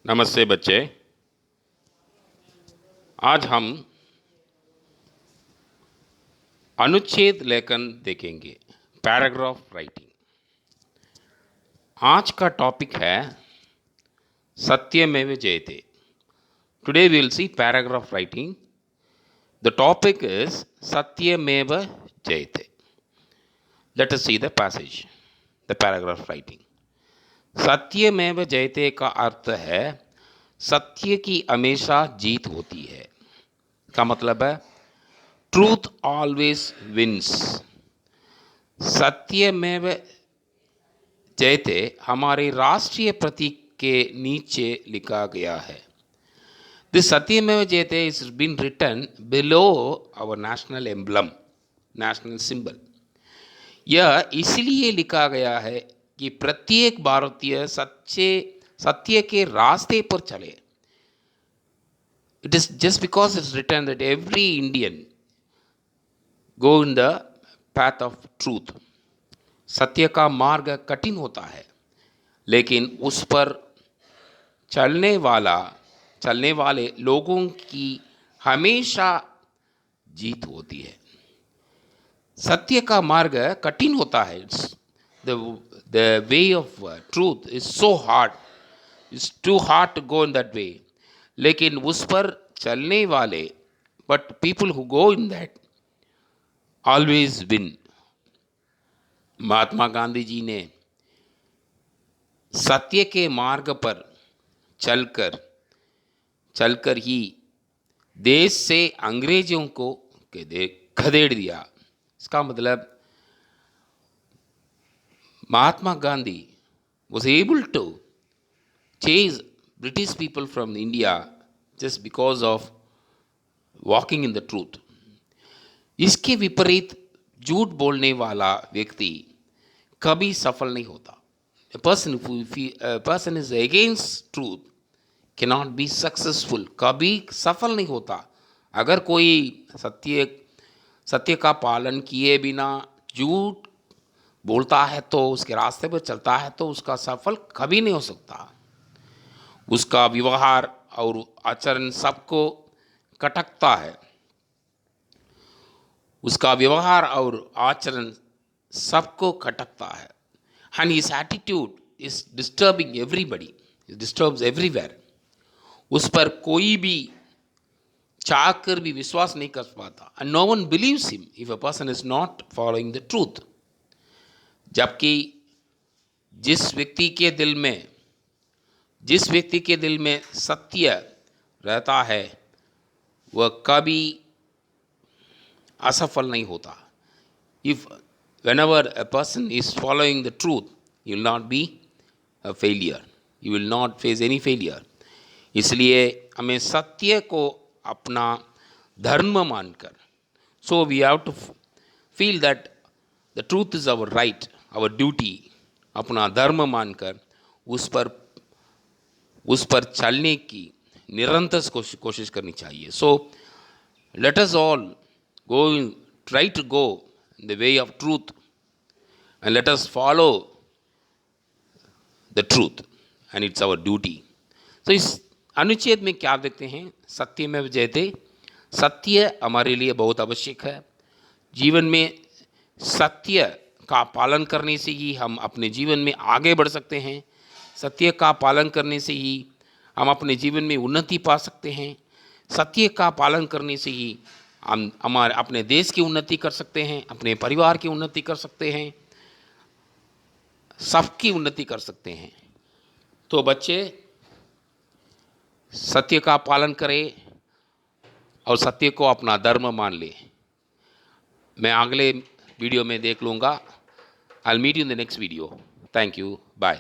नमस्ते बच्चे। आज हम अनुच्छेद लेखन देखेंगे, पैराग्राफ राइटिंग। आज का टॉपिक है Satyamev Jayate. Today we will see paragraph writing. The topic is Satyamev Jayate. Let us see the passage, the paragraph writing. Satyamev Jayate का अर्थ है सत्य की हमेशा जीत होती है। का मतलब है ट्रूथ ऑलवेज विंस। सत्यमेव जयते हमारे राष्ट्रीय प्रतीक के नीचे लिखा गया है। This Satyamev Jayate is been written below our national emblem, national symbol. यह इसलिए लिखा गया है कि प्रत्येक भारतीय सत्य के रास्ते पर चले। It is just because it's written that every Indian go in the path of truth. सत्य का मार्ग कठिन होता है, लेकिन उस पर चलने वाले लोगों की हमेशा जीत होती है। सत्य का मार्ग कठिन होता है। The way of truth is so hard. It's too hard to go in that way. लेकिन उस पर चलने वाले, but people who go in that always win. Mahatma Gandhi ji ने सत्य के मार्ग पर चलकर ही देश से अंग्रेजों को खदेड़ दिया। इसका मतलब Mahatma Gandhi was able to chase British people from India just because of walking in the truth. इसके विपरीत झूठ बोलने वाला व्यक्ति कभी सफल नहीं होता। A person is against truth cannot be successful. कभी सफल नहीं होता। अगर कोई सत्य का पालन किए बिना झूठ बोलता है तो, उसके रास्ते पर चलता है तो उसका सफल कभी नहीं हो सकता। उसका व्यवहार और आचरण सबको खटकता है। उसका व्यवहार और आचरण सबको खटकता है। And his attitude is disturbing everybody. It disturbs everywhere. उस पर कोई भी चाह कर भी विश्वास नहीं कर पाता। And no one believes him if a person is not following the truth. जबकि जिस व्यक्ति के दिल में सत्य रहता है वह कभी असफल नहीं होता। If whenever a person is following the truth, he will not be a failure. He will not face any failure. इसलिए हमें सत्य को अपना धर्म मानकर, so we have to feel that the truth is our right, our duty. अपना धर्म मानकर उस पर चलने की निरंतर कोशिश करनी चाहिए। So let us all try to go in the way of truth and let us follow the truth, and it's our duty. So इस अनुच्छेद में क्या देखते हैं? सत्यमेव जयते। सत्य हमारे लिए बहुत आवश्यक है। जीवन में सत्य का पालन करने से ही हम अपने जीवन में आगे बढ़ सकते हैं। सत्य का पालन करने से ही हम अपने जीवन में उन्नति पा सकते हैं। सत्य का पालन करने से ही हम अपने देश की उन्नति कर सकते हैं, अपने परिवार की उन्नति कर सकते हैं, सबकी उन्नति कर सकते हैं। तो बच्चे सत्य का पालन करें और सत्य को अपना धर्म मान लें। मैं अगले वीडियो में देख लूँगा। I'll meet you in the next video. Thank you. Bye.